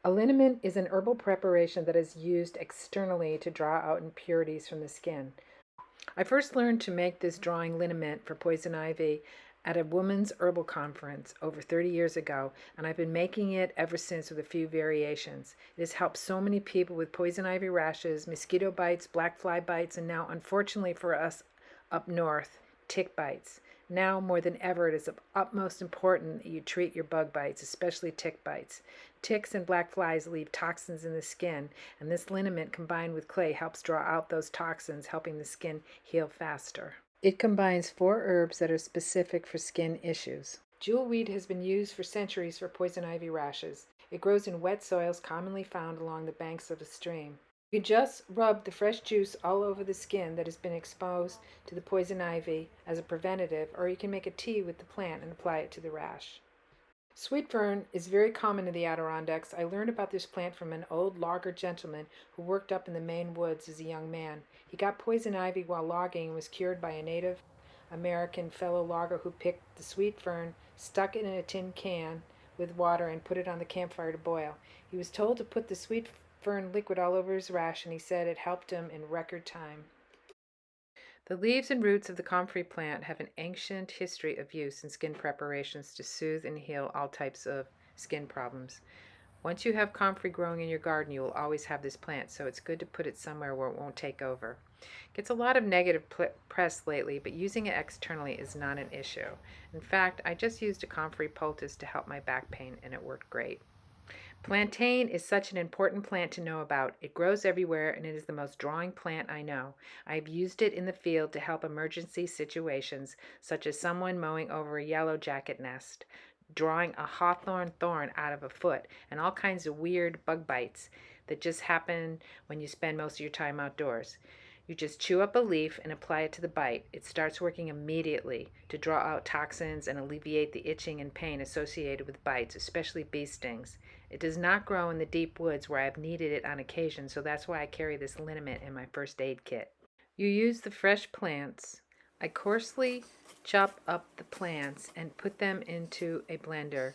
A liniment is an herbal preparation that is used externally to draw out impurities from the skin. I first learned to make this drawing liniment for poison ivy at a women's herbal conference over 30 years ago, and I've been making it ever since with a few variations. It has helped so many people with poison ivy rashes, mosquito bites, black fly bites, and now, unfortunately for us up north, tick bites. Now more than ever, it is of utmost importance that you treat your bug bites, especially tick bites. Ticks and black flies leave toxins in the skin, and this liniment combined with clay helps draw out those toxins, helping the skin heal faster. It combines 4 herbs that are specific for skin issues. Jewelweed has been used for centuries for poison ivy rashes. It grows in wet soils commonly found along the banks of a stream. You just rub the fresh juice all over the skin that has been exposed to the poison ivy as a preventative, or you can make a tea with the plant and apply it to the rash. Sweet fern is very common in the Adirondacks. I learned about this plant from an old logger gentleman who worked up in the Maine woods as a young man. He got poison ivy while logging and was cured by a Native American fellow logger who picked the sweet fern, stuck it in a tin can with water, and put it on the campfire to boil. He was told to put the sweet fern liquid all over his rash, and he said it helped him in record time. The leaves and roots of the comfrey plant have an ancient history of use in skin preparations to soothe and heal all types of skin problems. Once you have comfrey growing in your garden, you will always have this plant, so it's good to put it somewhere where it won't take over. It gets a lot of negative press lately, but using it externally is not an issue. In fact, I just used a comfrey poultice to help my back pain, and it worked great. Plantain is such an important plant to know about. It grows everywhere and it is the most drawing plant I know. I have used it in the field to help emergency situations, such as someone mowing over a yellow jacket nest, drawing a hawthorn thorn out of a foot, and all kinds of weird bug bites that just happen when you spend most of your time outdoors. You just chew up a leaf and apply it to the bite. It starts working immediately to draw out toxins and alleviate the itching and pain associated with bites, especially bee stings. It does not grow in the deep woods where I've needed it on occasion, so that's why I carry this liniment in my first aid kit. You use the fresh plants. I coarsely chop up the plants and put them into a blender.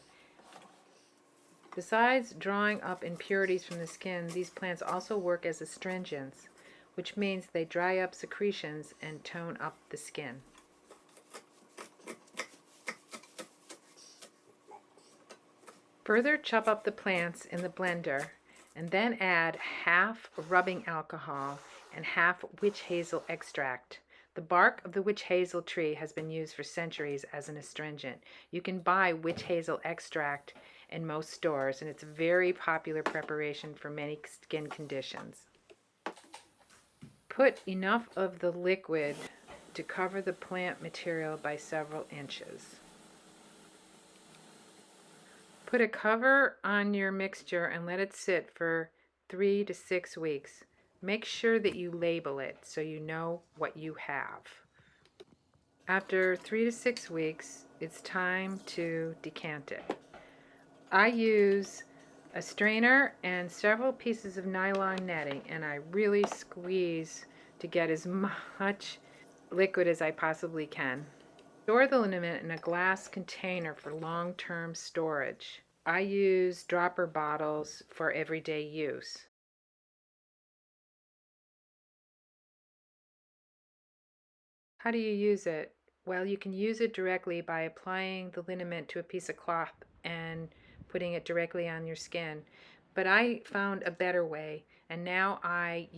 Besides drawing up impurities from the skin, these plants also work as astringents, which means they dry up secretions and tone up the skin. Further chop up the plants in the blender and then add half rubbing alcohol and half witch hazel extract. The bark of the witch hazel tree has been used for centuries as an astringent. You can buy witch hazel extract in most stores, and it's a very popular preparation for many skin conditions. Put enough of the liquid to cover the plant material by several inches. Put a cover on your mixture and let it sit for 3 to 6 weeks. Make sure that you label it so you know what you have. After 3 to 6 weeks, it's time to decant it. I use a strainer and several pieces of nylon netting, and I really squeeze to get as much liquid as I possibly can. Store the liniment in a glass container for long-term storage. I use dropper bottles for everyday use. How do you use it? Well, you can use it directly by applying the liniment to a piece of cloth and putting it directly on your skin. But I found a better way, and now I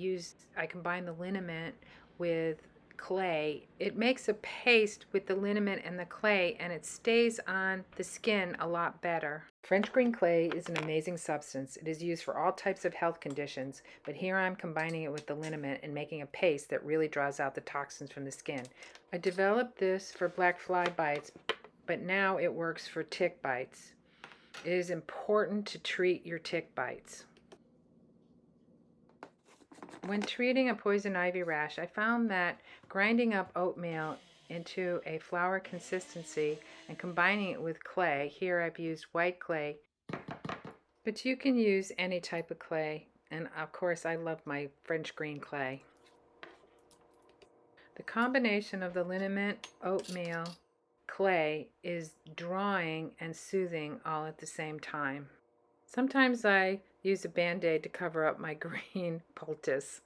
combine the liniment with clay. It makes a paste with the liniment and the clay, and it stays on the skin a lot better. French green clay is an amazing substance. It is used for all types of health conditions, but here I'm combining it with the liniment and making a paste that really draws out the toxins from the skin. I developed this for black fly bites, but now it works for tick bites. It is important to treat your tick bites. When treating a poison ivy rash, I found that grinding up oatmeal into a flour consistency and combining it with clay, here I've used white clay, but you can use any type of clay, and of course I love my French green clay. The combination of the liniment, oatmeal, clay is drawing and soothing all at the same time. Sometimes I use a band-aid to cover up my green poultice.